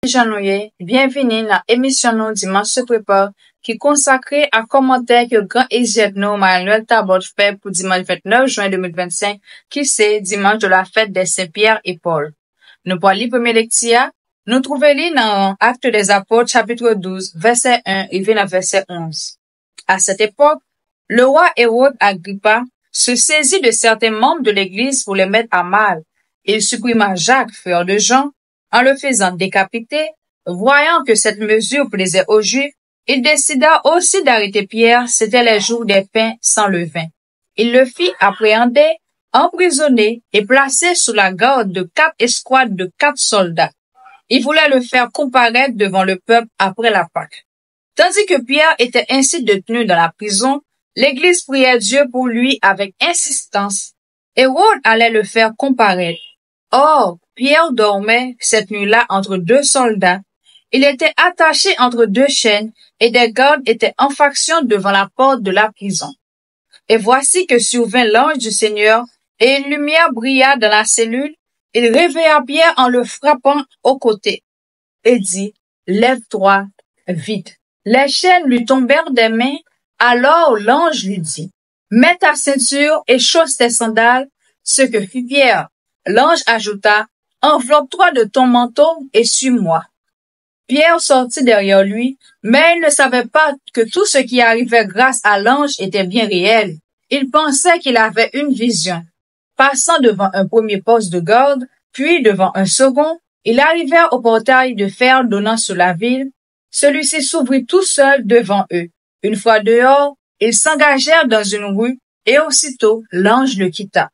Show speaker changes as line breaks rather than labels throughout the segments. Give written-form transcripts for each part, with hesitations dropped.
Janouye, bienvenue dans l'émission nous Dimanche se prépare qui est consacrée à commentaire que grand exète nous Manuel Tabot fait pour dimanche 29 juin 2025 qui c'est dimanche de la fête des Saint-Pierre et Paul. Nous pour lire premier lecture, nous trouvons dans Actes des Apôtres chapitre 12 verset 1 et verset 11. À cette époque, le roi Hérode Agrippa se saisit de certains membres de l'église pour les mettre à mal. Il supprima Jacques, frère de Jean, en le faisant décapiter. Voyant que cette mesure plaisait aux Juifs, il décida aussi d'arrêter Pierre, c'était les jours des pains sans levain. Il le fit appréhender, emprisonner et placer sous la garde de 4 escouades de 4 soldats. Il voulait le faire comparaître devant le peuple après la Pâque. Tandis que Pierre était ainsi détenu dans la prison, l'église priait Dieu pour lui avec insistance. Hérode allait le faire comparaître. Or, Pierre dormait cette nuit-là entre 2 soldats. Il était attaché entre 2 chaînes et des gardes étaient en faction devant la porte de la prison. Et voici que survint l'ange du Seigneur et une lumière brilla dans la cellule. Il réveilla Pierre en le frappant au côté et dit, « Lève-toi, vite. » Les chaînes lui tombèrent des mains. Alors l'ange lui dit, « Mets ta ceinture et chausse tes sandales. » Ce que fit Pierre. L'ange ajouta, « Enveloppe-toi de ton manteau et suis-moi. » Pierre sortit derrière lui, mais il ne savait pas que tout ce qui arrivait grâce à l'ange était bien réel. Il pensait qu'il avait une vision. Passant devant un premier poste de garde, puis devant un second, il arrivait au portail de fer donnant sur la ville. Celui-ci s'ouvrit tout seul devant eux. Une fois dehors, ils s'engagèrent dans une rue, et aussitôt l'ange le quitta.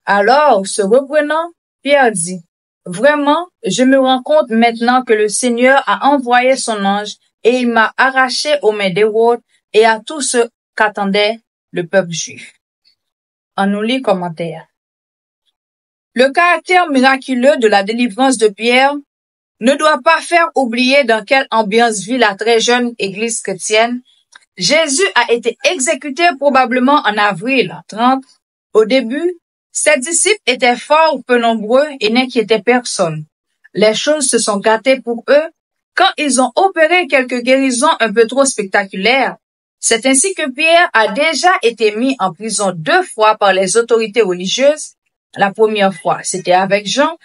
Alors, se reprenant, Pierre dit, « Vraiment, je me rends compte maintenant que le Seigneur a envoyé son ange et il m'a arraché aux mains d'Hérode et à tout ce qu'attendait le peuple juif. » On nous lit commentaire. Le caractère miraculeux de la délivrance de Pierre ne doit pas faire oublier dans quelle ambiance vit la très jeune église chrétienne. Jésus a été exécuté probablement en avril 30. Au début, ses disciples étaient fort peu nombreux et n'inquiétaient personne. Les choses se sont gâtées pour eux quand ils ont opéré quelques guérisons un peu trop spectaculaires. C'est ainsi que Pierre a déjà été mis en prison 2 fois par les autorités religieuses. La première fois, c'était avec Jean.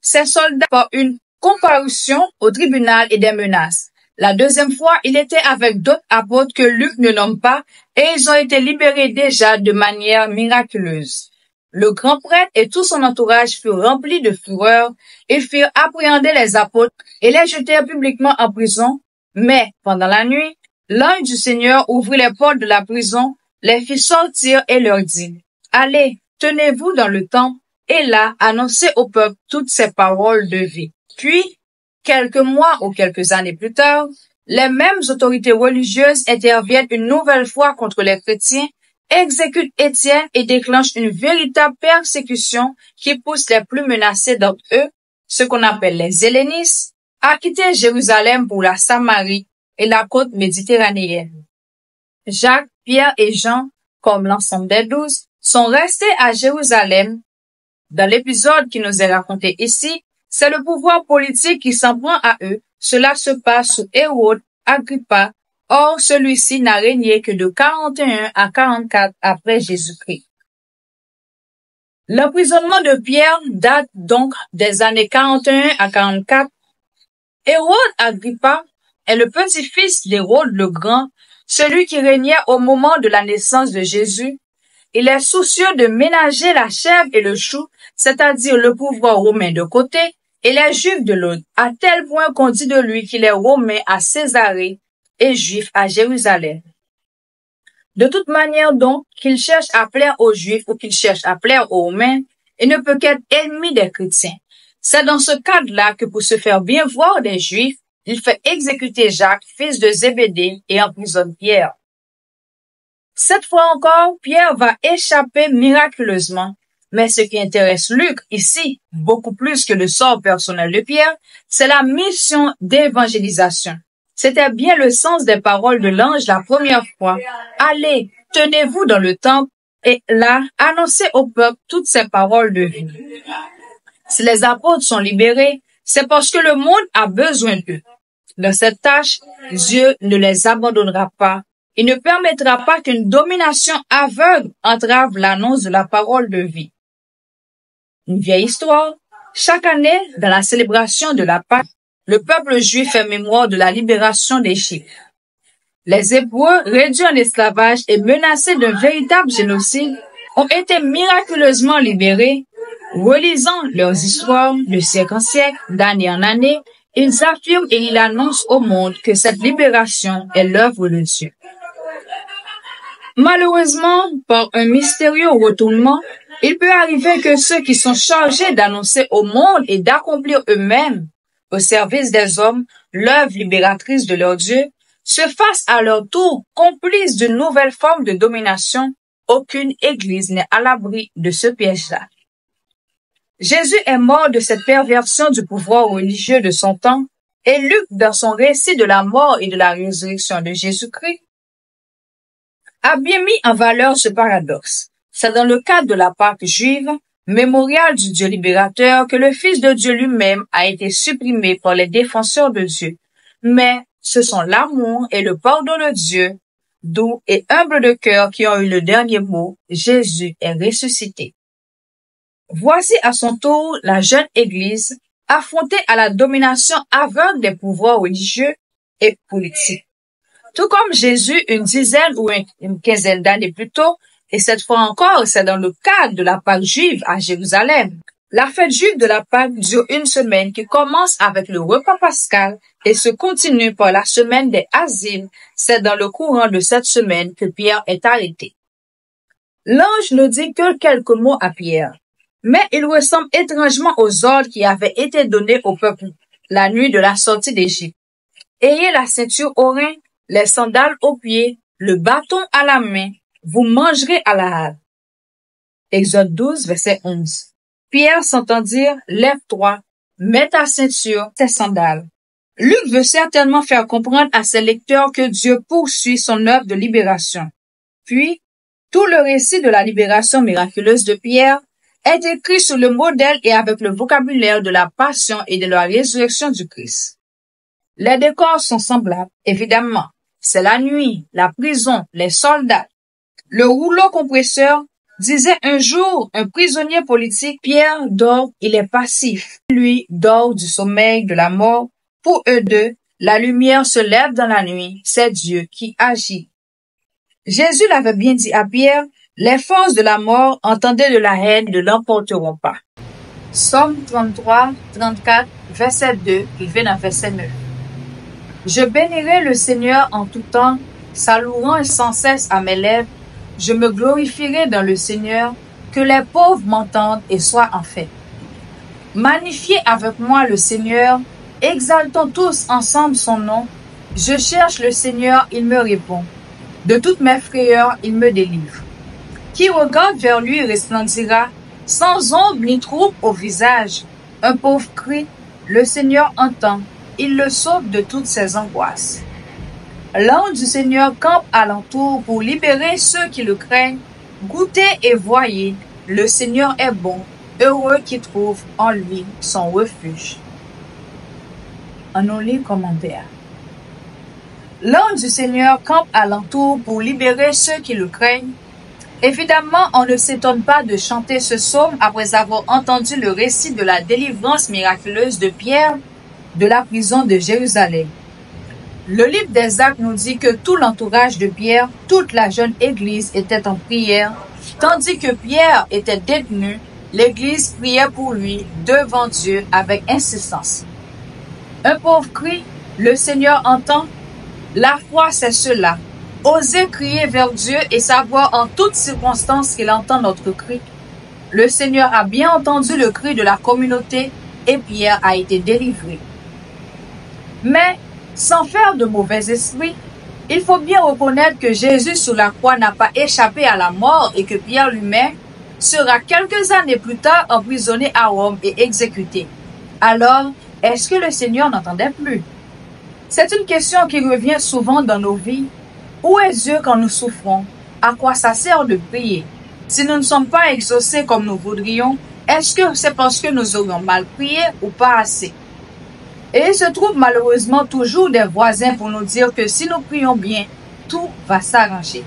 Ces soldats par une comparution au tribunal et des menaces. La deuxième fois, il était avec d'autres apôtres que Luc ne nomme pas et ils ont été libérés déjà de manière miraculeuse. Le grand prêtre et tout son entourage furent remplis de fureur. Ils firent appréhender les apôtres et les jetèrent publiquement en prison. Mais, pendant la nuit, l'ange du Seigneur ouvrit les portes de la prison, les fit sortir et leur dit, « Allez, tenez-vous dans le temple, et là, annoncez au peuple toutes ces paroles de vie. » Puis, quelques mois ou quelques années plus tard, les mêmes autorités religieuses interviennent une nouvelle fois contre les chrétiens, exécutent Étienne et déclenchent une véritable persécution qui pousse les plus menacés d'entre eux, ce qu'on appelle les hellénistes, à quitter Jérusalem pour la Samarie et la côte méditerranéenne. Jacques, Pierre et Jean, comme l'ensemble des 12, sont restés à Jérusalem. Dans l'épisode qui nous est raconté ici, c'est le pouvoir politique qui s'en prend à eux. Cela se passe sous Hérode Agrippa. Or, celui-ci n'a régné que de 41 à 44 après Jésus-Christ. L'emprisonnement de Pierre date donc des années 41 à 44. Hérode Agrippa est le petit-fils d'Hérode le Grand, celui qui régnait au moment de la naissance de Jésus. Il est soucieux de ménager la chèvre et le chou, c'est-à-dire le pouvoir romain de côté et les Juifs de l'autre, à tel point qu'on dit de lui qu'il est romain à Césarée et juif à Jérusalem. De toute manière donc, qu'il cherche à plaire aux Juifs ou qu'il cherche à plaire aux Romains, il ne peut qu'être ennemi des chrétiens. C'est dans ce cadre-là que pour se faire bien voir des Juifs, il fait exécuter Jacques, fils de Zébédée, et emprisonne Pierre. Cette fois encore, Pierre va échapper miraculeusement. Mais ce qui intéresse Luc ici, beaucoup plus que le sort personnel de Pierre, c'est la mission d'évangélisation. C'était bien le sens des paroles de l'ange la première fois. Allez, tenez-vous dans le temple et là, annoncez au peuple toutes ces paroles de vie. Si les apôtres sont libérés, C'est parce que le monde a besoin d'eux. Dans cette tâche, Dieu ne les abandonnera pas. Il ne permettra pas qu'une domination aveugle entrave l'annonce de la parole de vie. Une vieille histoire. Chaque année, dans la célébration de la Pâque, le peuple juif fait mémoire de la libération d'Égypte. Les Hébreux, réduits en esclavage et menacés d'un véritable génocide, ont été miraculeusement libérés. Relisant leurs histoires de siècle en siècle, d'année en année, ils affirment et ils annoncent au monde que cette libération est l'œuvre de Dieu. Malheureusement, par un mystérieux retournement, il peut arriver que ceux qui sont chargés d'annoncer au monde et d'accomplir eux-mêmes, au service des hommes, l'œuvre libératrice de leur Dieu, se fassent à leur tour complices d'une nouvelle forme de domination. Aucune église n'est à l'abri de ce piège-là. Jésus est mort de cette perversion du pouvoir religieux de son temps, et Luc, dans son récit de la mort et de la résurrection de Jésus-Christ, a bien mis en valeur ce paradoxe. C'est dans le cadre de la Pâque juive, mémorial du Dieu libérateur, que le Fils de Dieu lui-même a été supprimé par les défenseurs de Dieu. Mais ce sont l'amour et le pardon de Dieu, doux et humble de cœur, qui ont eu le dernier mot. Jésus est ressuscité. Voici à son tour la jeune Église affrontée à la domination aveugle des pouvoirs religieux et politiques. Tout comme Jésus une dizaine ou une quinzaine d'années plus tôt, et cette fois encore, c'est dans le cadre de la Pâque juive à Jérusalem. La fête juive de la Pâque dure une semaine qui commence avec le repas pascal et se continue par la semaine des Asimes. C'est dans le courant de cette semaine que Pierre est arrêté. L'ange ne dit que quelques mots à Pierre, mais il ressemble étrangement aux ordres qui avaient été donnés au peuple la nuit de la sortie d'Égypte. Ayez la ceinture au rein, les sandales aux pieds, le bâton à la main, vous mangerez à la hâte. Exode 12, verset 11. Pierre s'entend dire, lève-toi, mets ta ceinture, tes sandales. Luc veut certainement faire comprendre à ses lecteurs que Dieu poursuit son œuvre de libération. Puis, tout le récit de la libération miraculeuse de Pierre est écrit sous le modèle et avec le vocabulaire de la passion et de la résurrection du Christ. Les décors sont semblables, évidemment. C'est la nuit, la prison, les soldats. Le rouleau compresseur disait un jour un prisonnier politique, Pierre dort, il est passif. Lui dort du sommeil de la mort. Pour eux deux, la lumière se lève dans la nuit, c'est Dieu qui agit. Jésus l'avait bien dit à Pierre, les forces de la mort, entendez de la haine, ne l'emporteront pas. Somme 33, 34, verset 2, il vient dans verset 9. Je bénirai le Seigneur en tout temps, sa louange sans cesse à mes lèvres. Je me glorifierai dans le Seigneur, que les pauvres m'entendent et soient en paix. Magnifiez avec moi le Seigneur, exaltons tous ensemble son nom. Je cherche le Seigneur, il me répond. De toutes mes frayeurs, il me délivre. Qui regarde vers lui resplendira, sans ombre ni trouble au visage. Un pauvre cri, le Seigneur entend, il le sauve de toutes ses angoisses. L'ange du Seigneur campe alentour pour libérer ceux qui le craignent. Goûtez et voyez, le Seigneur est bon, heureux qui trouve en lui son refuge. En nos livres commentaires. L'ange du Seigneur campe alentour pour libérer ceux qui le craignent. Évidemment, on ne s'étonne pas de chanter ce psaume après avoir entendu le récit de la délivrance miraculeuse de Pierre de la prison de Jérusalem. Le livre des Actes nous dit que tout l'entourage de Pierre, toute la jeune église était en prière, tandis que Pierre était détenu, l'église priait pour lui devant Dieu avec insistance. Un pauvre cri, le Seigneur entend. La foi, c'est cela. Oser crier vers Dieu et savoir en toutes circonstances qu'il entend notre cri. Le Seigneur a bien entendu le cri de la communauté et Pierre a été délivré. Mais, sans faire de mauvais esprit, il faut bien reconnaître que Jésus sur la croix n'a pas échappé à la mort et que Pierre lui-même sera quelques années plus tard emprisonné à Rome et exécuté. Alors, est-ce que le Seigneur n'entendait plus? C'est une question qui revient souvent dans nos vies. Où est Dieu quand nous souffrons? À quoi ça sert de prier? Si nous ne sommes pas exaucés comme nous voudrions, est-ce que c'est parce que nous aurions mal prié ou pas assez? Et il se trouve malheureusement toujours des voisins pour nous dire que si nous prions bien, tout va s'arranger.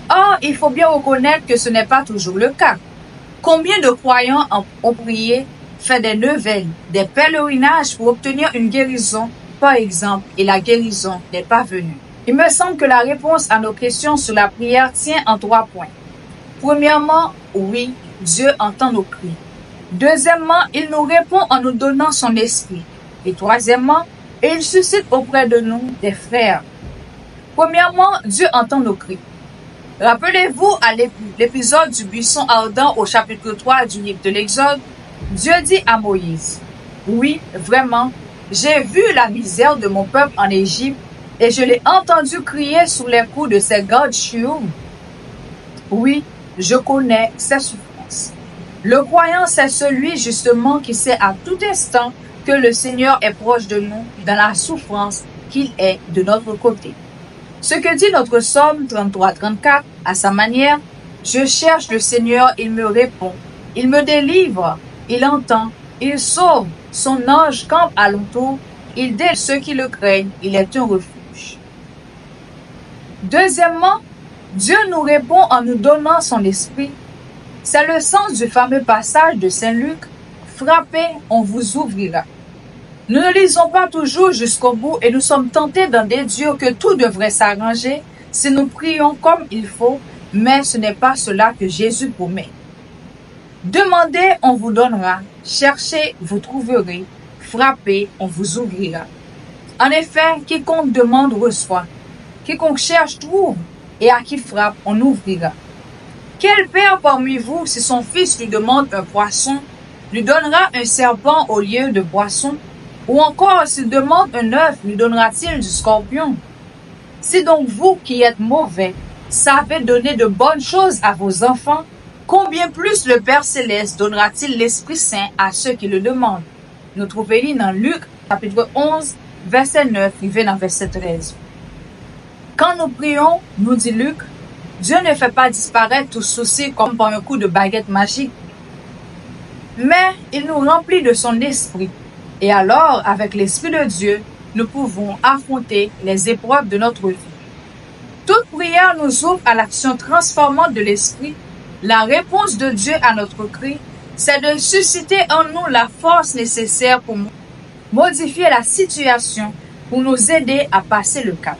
Or, il faut bien reconnaître que ce n'est pas toujours le cas. Combien de croyants ont prié, fait des neuvaines, des pèlerinages pour obtenir une guérison, par exemple, et la guérison n'est pas venue? Il me semble que la réponse à nos questions sur la prière tient en 3 points. Premièrement, oui, Dieu entend nos cris. Deuxièmement, il nous répond en nous donnant son esprit. Et troisièmement, il suscite auprès de nous des frères. Premièrement, Dieu entend nos cris. Rappelez-vous à l'épisode du buisson ardent au chapitre 3 du livre de l'Exode, Dieu dit à Moïse, « Oui, vraiment, j'ai vu la misère de mon peuple en Égypte et je l'ai entendu crier sous les coups de ses gardes chiourmes. Oui, je connais ses souffrances. » Le croyant, c'est celui justement qui sait à tout instant que le Seigneur est proche de nous dans la souffrance, qu'il est de notre côté. Ce que dit notre psaume 33-34, à sa manière, « Je cherche le Seigneur, il me répond, il me délivre, il entend, il sauve, son ange campe alentour, il délie ceux qui le craignent, il est un refuge. » Deuxièmement, Dieu nous répond en nous donnant son esprit. C'est le sens du fameux passage de Saint Luc, « Frappez, on vous ouvrira ». Nous ne lisons pas toujours jusqu'au bout et nous sommes tentés d'en déduire que tout devrait s'arranger si nous prions comme il faut, mais ce n'est pas cela que Jésus promet. Demandez, on vous donnera. Cherchez, vous trouverez. Frappez, on vous ouvrira. En effet, quiconque demande reçoit. Quiconque cherche trouve, et à qui frappe, on ouvrira. Quel père parmi vous, si son fils lui demande un poisson, lui donnera un serpent au lieu de poisson? Ou encore, s'il demande un œuf, lui donnera-t-il du scorpion? Si donc vous, qui êtes mauvais, savez donner de bonnes choses à vos enfants, combien plus le Père Céleste donnera-t-il l'Esprit Saint à ceux qui le demandent? Nous trouvons dans Luc, chapitre 11, verset 9, et dans verset 13. Quand nous prions, nous dit Luc, Dieu ne fait pas disparaître tout souci comme par un coup de baguette magique, mais il nous remplit de son esprit. Et alors, avec l'Esprit de Dieu, nous pouvons affronter les épreuves de notre vie. Toute prière nous ouvre à l'action transformante de l'Esprit. La réponse de Dieu à notre cri, c'est de susciter en nous la force nécessaire pour modifier la situation, pour nous aider à passer le cap.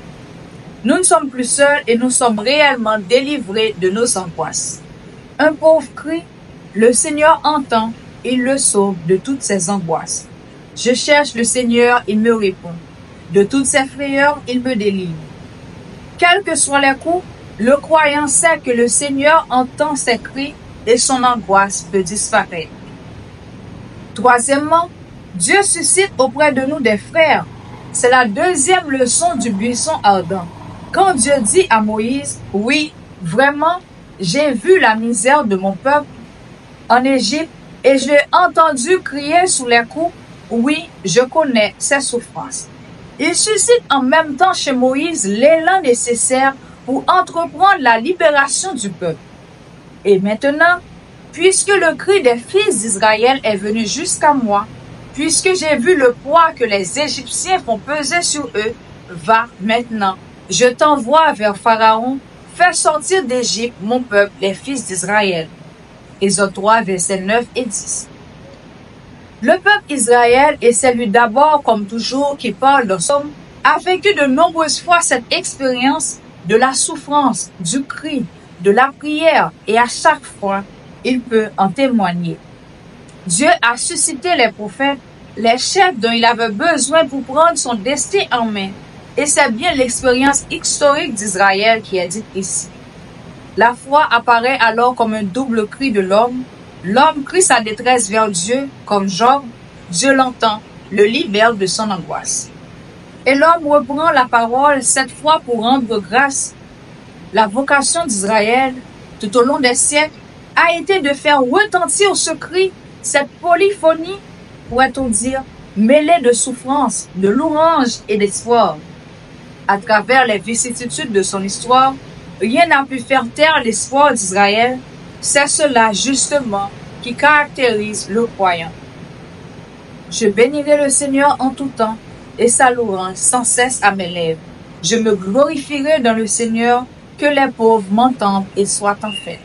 Nous ne sommes plus seuls et nous sommes réellement délivrés de nos angoisses. Un pauvre cri, le Seigneur entend, il le sauve de toutes ses angoisses. Je cherche le Seigneur, il me répond. De toutes ses frayeurs, il me délivre. Quels que soient les coups, le croyant sait que le Seigneur entend ses cris et son angoisse peut disparaître. Troisièmement, Dieu suscite auprès de nous des frères. C'est la deuxième leçon du buisson ardent. Quand Dieu dit à Moïse, « Oui, vraiment, j'ai vu la misère de mon peuple en Égypte et je l'ai entendu crier sous les coups, oui, je connais ses souffrances. » Il suscite en même temps chez Moïse l'élan nécessaire pour entreprendre la libération du peuple. Et maintenant, puisque le cri des fils d'Israël est venu jusqu'à moi, puisque j'ai vu le poids que les Égyptiens font peser sur eux, va maintenant, je t'envoie vers Pharaon, fais sortir d'Égypte mon peuple, les fils d'Israël. Exode 3, versets 9 et 10. Le peuple Israël, et c'est lui d'abord comme toujours qui parle dans Somme, a vécu de nombreuses fois cette expérience de la souffrance, du cri, de la prière, et à chaque fois, il peut en témoigner. Dieu a suscité les prophètes, les chefs dont il avait besoin pour prendre son destin en main, et c'est bien l'expérience historique d'Israël qui est dite ici. La foi apparaît alors comme un double cri de l'homme. L'homme crie sa détresse vers Dieu, comme Job. Dieu l'entend, le libère de son angoisse. Et l'homme reprend la parole cette fois pour rendre grâce. La vocation d'Israël, tout au long des siècles, a été de faire retentir ce cri, cette polyphonie, pourrait-on dire, mêlée de souffrance, de louange et d'espoir. À travers les vicissitudes de son histoire, rien n'a pu faire taire l'espoir d'Israël. C'est cela, justement, qui caractérise le croyant. Je bénirai le Seigneur en tout temps, et sa louange sans cesse à mes lèvres. Je me glorifierai dans le Seigneur, que les pauvres m'entendent et soient en fête.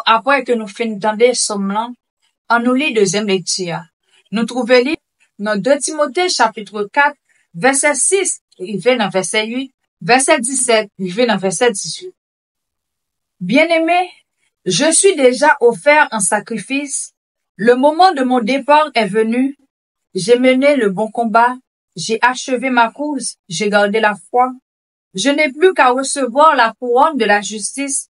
Après que nous finissons d'entendre somme là, on nous lit deuxième lecture. Nous trouvons dans 2 Timothée chapitre 4, verset 6, arrivé dans verset 8, verset 17, arrivé dans verset 18. Bien-aimés, je suis déjà offert en sacrifice. Le moment de mon départ est venu. J'ai mené le bon combat. J'ai achevé ma course. J'ai gardé la foi. Je n'ai plus qu'à recevoir la couronne de la justice.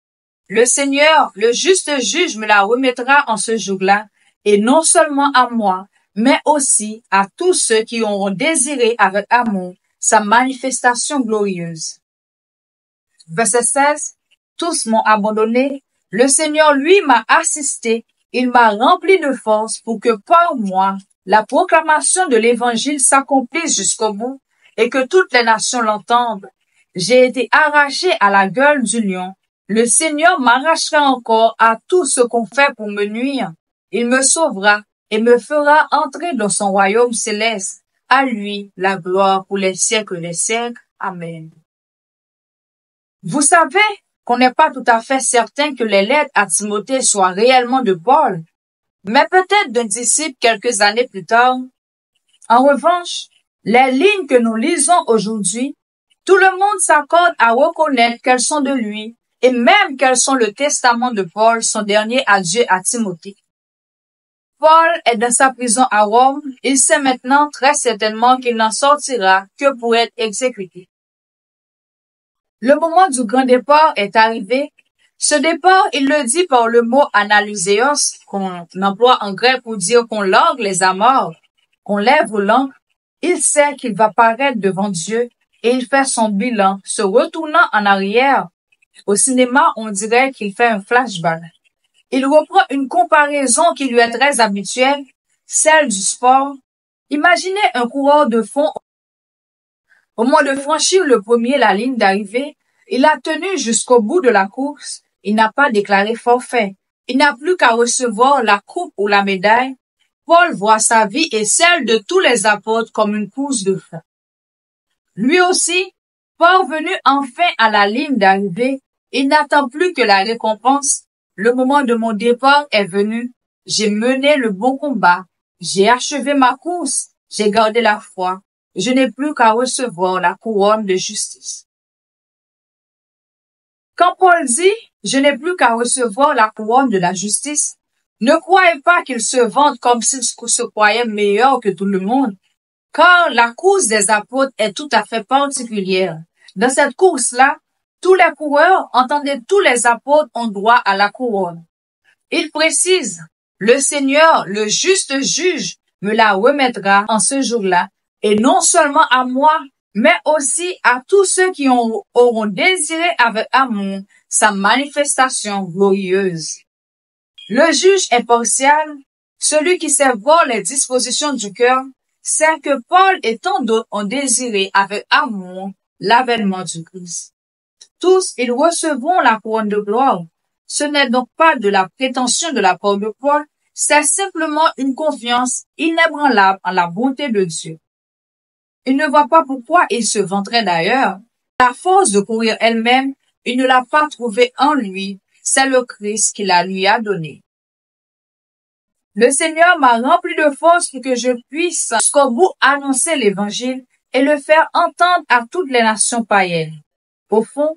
Le Seigneur, le juste juge, me la remettra en ce jour-là, et non seulement à moi, mais aussi à tous ceux qui auront désiré avec amour sa manifestation glorieuse. Verset 16. Tous m'ont abandonné. Le Seigneur, lui, m'a assisté. Il m'a rempli de force pour que par moi, la proclamation de l'évangile s'accomplisse jusqu'au bout et que toutes les nations l'entendent. J'ai été arraché à la gueule du lion. Le Seigneur m'arrachera encore à tout ce qu'on fait pour me nuire. Il me sauvera et me fera entrer dans son royaume céleste. À lui la gloire pour les siècles des siècles. Amen. Vous savez qu'on n'est pas tout à fait certain que les lettres à Timothée soient réellement de Paul, mais peut-être d'un disciple quelques années plus tard. En revanche, les lignes que nous lisons aujourd'hui, tout le monde s'accorde à reconnaître qu'elles sont de lui, et même qu'elles sont le testament de Paul, son dernier adieu à Timothée. Paul est dans sa prison à Rome. Il sait maintenant très certainement qu'il n'en sortira que pour être exécuté. Le moment du grand départ est arrivé. Ce départ, il le dit par le mot analyséos, qu'on emploie en grec pour dire qu'on largue les amarres, qu'on lève l'ancre. Il sait qu'il va paraître devant Dieu et il fait son bilan, se retournant en arrière. Au cinéma, on dirait qu'il fait un flashback. Il reprend une comparaison qui lui est très habituelle, celle du sport. Imaginez un coureur de fond. Au moment de franchir le premier la ligne d'arrivée, il a tenu jusqu'au bout de la course. Il n'a pas déclaré forfait. Il n'a plus qu'à recevoir la coupe ou la médaille. Paul voit sa vie et celle de tous les apôtres comme une course de fond. Lui aussi, parvenu enfin à la ligne d'arrivée, il n'attend plus que la récompense. Le moment de mon départ est venu. J'ai mené le bon combat. J'ai achevé ma course. J'ai gardé la foi. Je n'ai plus qu'à recevoir la couronne de justice. Quand Paul dit « Je n'ai plus qu'à recevoir la couronne de la justice », ne croyez pas qu'il se vante comme s'il se croyait meilleur que tout le monde, car la course des apôtres est tout à fait particulière. Dans cette course-là, tous les coureurs, entendez, tous les apôtres ont droit à la couronne. Il précise « Le Seigneur, le juste juge, me la remettra en ce jour-là, et non seulement à moi, mais aussi à tous ceux qui auront désiré avec amour sa manifestation glorieuse. » Le juge impartial, celui qui sait voir les dispositions du cœur, sait que Paul et tant d'autres ont désiré avec amour l'avènement du Christ. Tous, ils recevront la couronne de gloire. Ce n'est donc pas de la prétention de la part de Paul, c'est simplement une confiance inébranlable en la bonté de Dieu. Il ne voit pas pourquoi il se vanterait d'ailleurs. La force de courir elle-même, il ne l'a pas trouvée en lui, c'est le Christ qui la lui a donnée. Le Seigneur m'a rempli de force pour que je puisse jusqu'au bout annoncer l'évangile et le faire entendre à toutes les nations païennes. Au fond,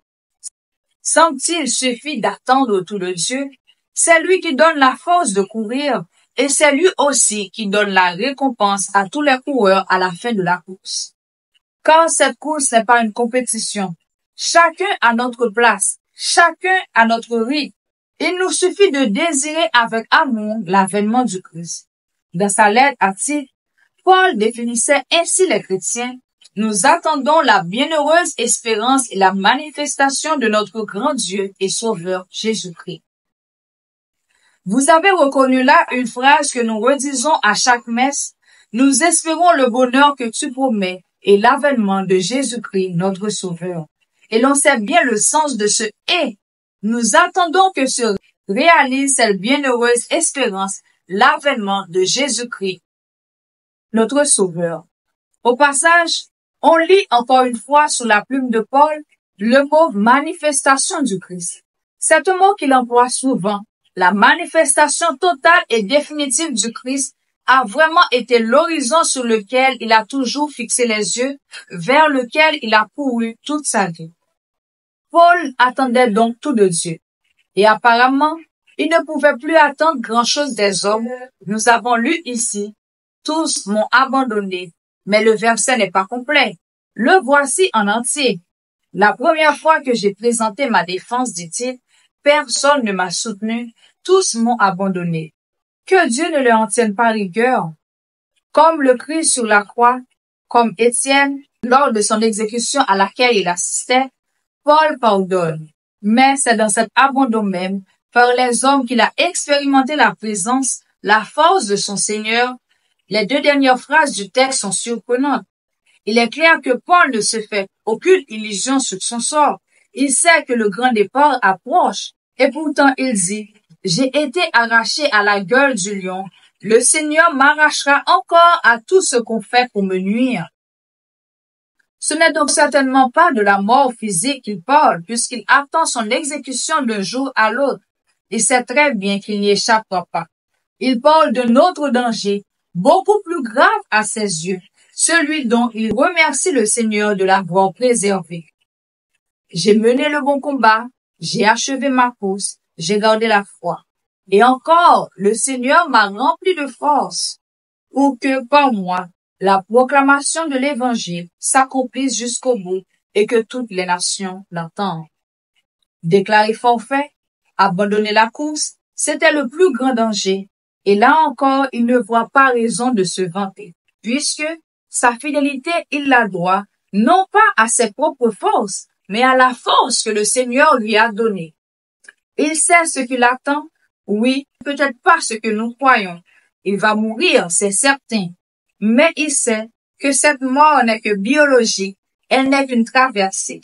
semble-t-il suffit d'attendre autour de Dieu, c'est lui qui donne la force de courir et c'est lui aussi qui donne la récompense à tous les coureurs à la fin de la course. Car cette course n'est pas une compétition. Chacun à notre place, chacun à notre rythme. Il nous suffit de désirer avec amour l'avènement du Christ. Dans sa lettre à Tite, Paul définissait ainsi les chrétiens. Nous attendons la bienheureuse espérance et la manifestation de notre grand Dieu et Sauveur Jésus-Christ. Vous avez reconnu là une phrase que nous redisons à chaque messe. Nous espérons le bonheur que tu promets et l'avènement de Jésus-Christ, notre Sauveur. Et l'on sait bien le sens de ce « et ». Nous attendons que se réalise cette bienheureuse espérance, l'avènement de Jésus-Christ. notre Sauveur. Au passage, on lit encore une fois sous la plume de Paul le mot manifestation du Christ. C'est un mot qu'il emploie souvent. La manifestation totale et définitive du Christ a vraiment été l'horizon sur lequel il a toujours fixé les yeux, vers lequel il a couru toute sa vie. Paul attendait donc tout de Dieu. Et apparemment, il ne pouvait plus attendre grand-chose des hommes. Nous avons lu ici, tous m'ont abandonné. Mais le verset n'est pas complet. Le voici en entier. La première fois que j'ai présenté ma défense, dit-il, personne ne m'a soutenu, tous m'ont abandonné. Que Dieu ne leur en tienne pas rigueur. Comme le Christ sur la croix, comme Étienne, lors de son exécution à laquelle il assistait, Paul pardonne. Mais c'est dans cet abandon même, par les hommes qu'il a expérimenté la présence, la force de son Seigneur. Les deux dernières phrases du texte sont surprenantes. Il est clair que Paul ne se fait aucune illusion sur son sort. Il sait que le grand départ approche. Et pourtant il dit, j'ai été arraché à la gueule du lion. Le Seigneur m'arrachera encore à tout ce qu'on fait pour me nuire. Ce n'est donc certainement pas de la mort physique qu'il parle, puisqu'il attend son exécution d'un jour à l'autre. Il sait très bien qu'il n'y échappera pas. Il parle d'un autre danger, beaucoup plus grave à ses yeux, celui dont il remercie le Seigneur de l'avoir préservé. J'ai mené le bon combat, j'ai achevé ma course, j'ai gardé la foi. Et encore, le Seigneur m'a rempli de force, pour que par moi, la proclamation de l'Évangile s'accomplisse jusqu'au bout et que toutes les nations l'entendent. Déclarer forfait, abandonner la course, c'était le plus grand danger. Et là encore, il ne voit pas raison de se vanter, puisque sa fidélité, il la doit, non pas à ses propres forces, mais à la force que le Seigneur lui a donnée. Il sait ce qu'il attend, oui, peut-être pas ce que nous croyons. Il va mourir, c'est certain. Mais il sait que cette mort n'est que biologique, elle n'est qu'une traversée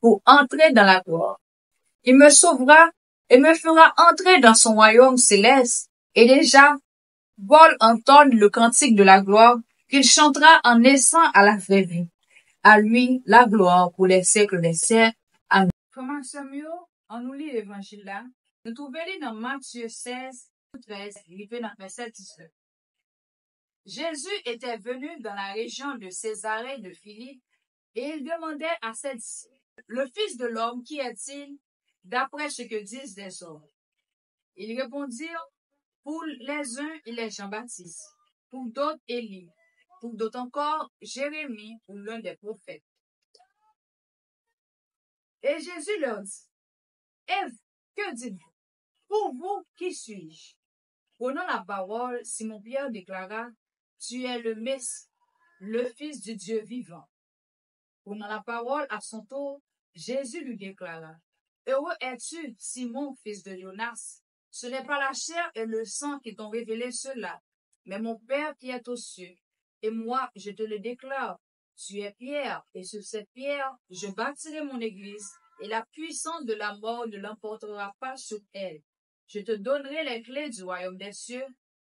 pour entrer dans la gloire. Il me sauvera et me fera entrer dans son royaume céleste. Et déjà, Paul entonne le cantique de la gloire qu'il chantera en naissant à la vraie vie. À lui, la gloire pour les siècles des siècles. Amen. Frère Samuel, on nous lit l'évangile là. Nous trouvons dans Matthieu 16, 13, livré dans verset 19. Jésus était venu dans la région de Césarée de Philippe et il demandait à ses disciples, le Fils de l'homme, qui est-il, d'après ce que disent les hommes? Ils répondirent, pour les uns, il est Jean-Baptiste, pour d'autres, Élie, pour d'autres encore, Jérémie ou l'un des prophètes. Et Jésus leur dit, et que dites-vous? Pour vous, qui suis-je? Prenant la parole, Simon-Pierre déclara, tu es le Messie, le Fils du Dieu vivant. Prenant la parole à son tour, Jésus lui déclara, heureux es-tu, Simon, fils de Jonas. Ce n'est pas la chair et le sang qui t'ont révélé cela, mais mon Père qui est aux cieux. Et moi, je te le déclare, tu es Pierre, et sur cette pierre, je bâtirai mon église, et la puissance de la mort ne l'emportera pas sur elle. Je te donnerai les clés du royaume des cieux.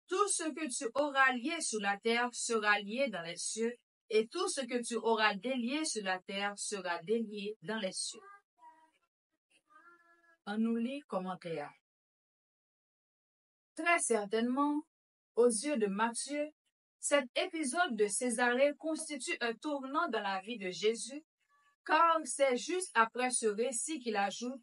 Tout ce que tu auras lié sur la terre sera lié dans les cieux, et tout ce que tu auras délié sur la terre sera délié dans les cieux. On nous lit commentaire. Très certainement, aux yeux de Matthieu, cet épisode de Césarée constitue un tournant dans la vie de Jésus, car c'est juste après ce récit qu'il ajoute,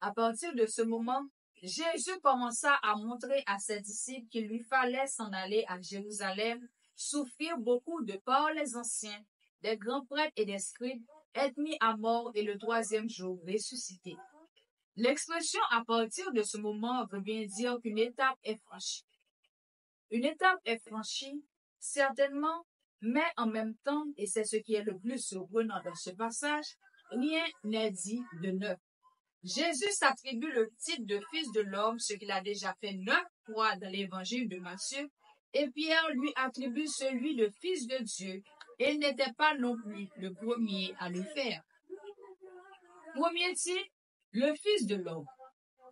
à partir de ce moment, Jésus commença à montrer à ses disciples qu'il lui fallait s'en aller à Jérusalem, souffrir beaucoup de par les anciens, des grands prêtres et des scribes, être mis à mort et le troisième jour ressuscité. L'expression à partir de ce moment veut bien dire qu'une étape est franchie. Une étape est franchie, certainement, mais en même temps, et c'est ce qui est le plus surprenant dans ce passage, rien n'est dit de neuf. Jésus s'attribue le titre de Fils de l'homme, ce qu'il a déjà fait 9 fois dans l'évangile de Matthieu, et Pierre lui attribue celui de Fils de Dieu, et il n'était pas non plus le premier à le faire. Premier titre, le Fils de l'homme.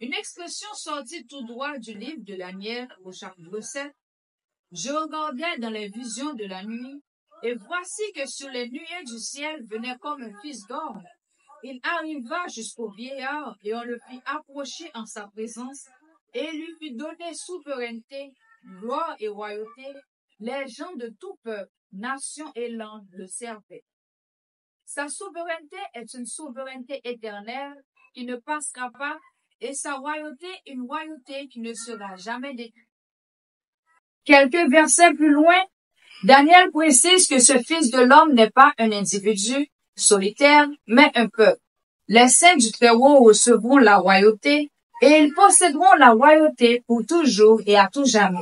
Une expression sortie tout droit du livre de Daniel au chapitre 7. Je regardais dans les visions de la nuit, et voici que sur les nuées du ciel venait comme un fils d'homme. Il arriva jusqu'au vieillard, et on le fit approcher en sa présence, et il lui fut donné souveraineté, gloire et royauté. Les gens de tout peuple, nation et langue le servaient. Sa souveraineté est une souveraineté éternelle qui ne passera pas, et sa royauté une royauté qui ne sera jamais détruite. Quelques versets plus loin, Daniel précise que ce Fils de l'homme n'est pas un individu solitaire, mais un peuple. Les saints du Très-Haut recevront la royauté, et ils posséderont la royauté pour toujours et à tout jamais.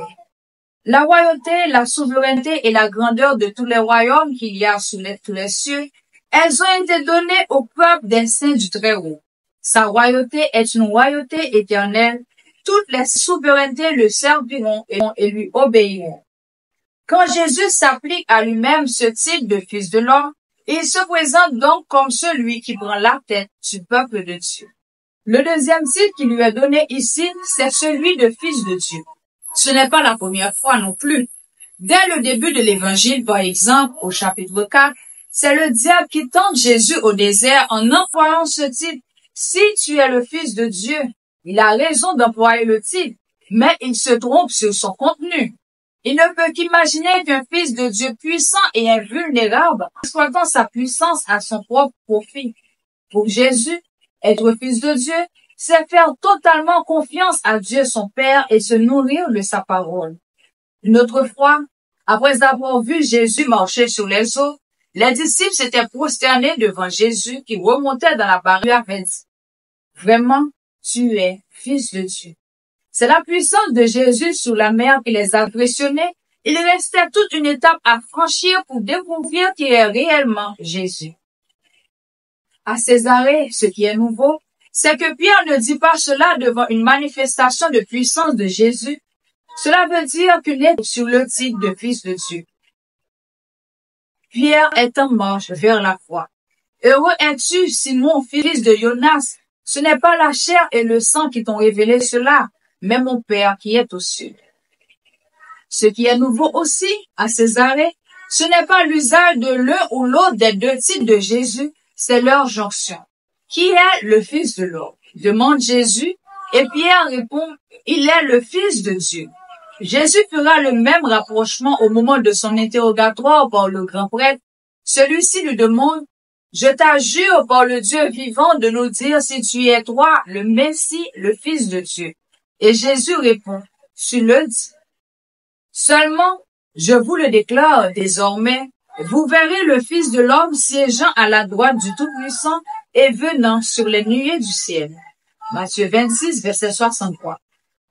La royauté, la souveraineté et la grandeur de tous les royaumes qu'il y a sous tous les cieux, elles ont été données au peuple des saints du Très-Haut. Sa royauté est une royauté éternelle. Toutes les souverainetés le serviront et lui obéiront. Quand Jésus s'applique à lui-même ce titre de Fils de l'homme, il se présente donc comme celui qui prend la tête du peuple de Dieu. Le deuxième titre qui lui est donné ici, c'est celui de Fils de Dieu. Ce n'est pas la première fois non plus. Dès le début de l'Évangile, par exemple, au chapitre 4, c'est le diable qui tente Jésus au désert en employant ce titre. Si tu es le Fils de Dieu, il a raison d'employer le titre, mais il se trompe sur son contenu. Il ne peut qu'imaginer qu'un Fils de Dieu puissant et invulnérable, exploitant sa puissance à son propre profit. Pour Jésus, être Fils de Dieu, c'est faire totalement confiance à Dieu son Père et se nourrir de sa parole. Une autre fois, après avoir vu Jésus marcher sur les eaux, les disciples s'étaient prosternés devant Jésus qui remontait dans la barque et avait dit, « Vraiment, tu es Fils de Dieu. » C'est la puissance de Jésus sur la mer qui les a impressionnés. Il restait toute une étape à franchir pour découvrir qui est réellement Jésus. À Césarée, ce qui est nouveau, c'est que Pierre ne dit pas cela devant une manifestation de puissance de Jésus. Cela veut dire qu'il est sur le titre de Fils de Dieu. Pierre est en marche vers la foi. Heureux es-tu, Simon, fils de Jonas. Ce n'est pas la chair et le sang qui t'ont révélé cela, mais mon Père qui est aux cieux. Ce qui est nouveau aussi à Césarée, ce n'est pas l'usage de l'un ou l'autre des deux titres de Jésus, c'est leur jonction. Qui est le Fils de l'homme? Demande Jésus, et Pierre répond, il est le Fils de Dieu. Jésus fera le même rapprochement au moment de son interrogatoire par le grand prêtre. Celui-ci lui demande, je t'adjure par le Dieu vivant de nous dire si tu es toi, le Messie, le Fils de Dieu. Et Jésus répond, tu le dis. Seulement, je vous le déclare désormais, vous verrez le Fils de l'homme siégeant à la droite du Tout-Puissant et venant sur les nuées du ciel. Matthieu 26, verset 63.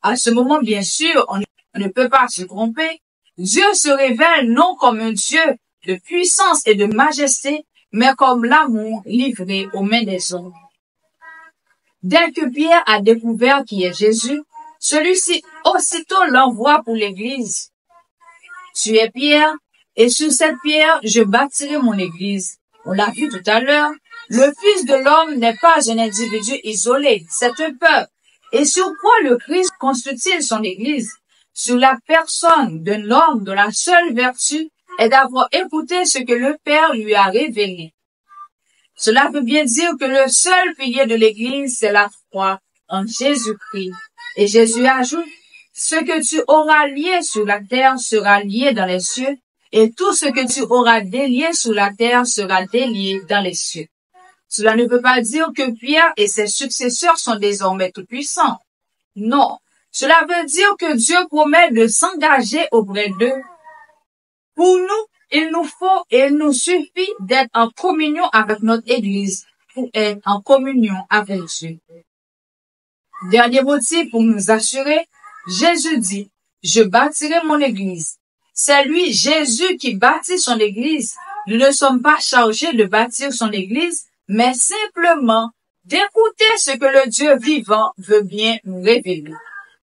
À ce moment, bien sûr, on ne peut pas se tromper. Dieu se révèle non comme un Dieu de puissance et de majesté, mais comme l'amour livré aux mains des hommes. Dès que Pierre a découvert qui est Jésus, celui-ci aussitôt l'envoie pour l'Église. Tu es Pierre, et sur cette pierre, je bâtirai mon Église. On l'a vu tout à l'heure. Le Fils de l'homme n'est pas un individu isolé, c'est un peuple. Et sur quoi le Christ construit-il son Église? Sur la personne d'un homme dont la seule vertu est d'avoir écouté ce que le Père lui a révélé. Cela veut bien dire que le seul pilier de l'Église, c'est la foi en Jésus-Christ. Et Jésus ajoute, ce que tu auras lié sur la terre sera lié dans les cieux, et tout ce que tu auras délié sur la terre sera délié dans les cieux. Cela ne veut pas dire que Pierre et ses successeurs sont désormais tout-puissants. Non, cela veut dire que Dieu promet de s'engager auprès d'eux. Pour nous, il nous faut et il nous suffit d'être en communion avec notre Église pour être en communion avec Dieu. Dernier motif pour nous assurer, Jésus dit, je bâtirai mon Église. C'est lui, Jésus, qui bâtit son Église. Nous ne sommes pas chargés de bâtir son Église, mais simplement d'écouter ce que le Dieu vivant veut bien nous révéler.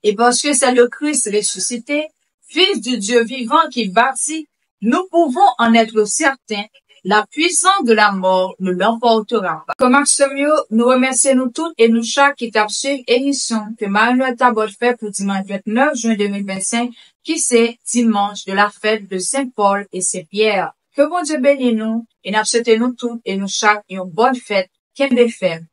Et parce que c'est le Christ ressuscité, Fils du Dieu vivant qui bâtit, nous pouvons en être certains, la puissance de la mort ne l'emportera pas. Comme Axomio, nous remercions nous toutes et nous chaque qui tape sur émission que Marie-Noël Tabot fait pour dimanche 29 juin 2025, qui c'est dimanche de la fête de Saint-Paul et Saint-Pierre. Que bon Dieu bénisse nous, et nous souhaitons nous tous et nous chaque une bonne fête. Qu'elle fête.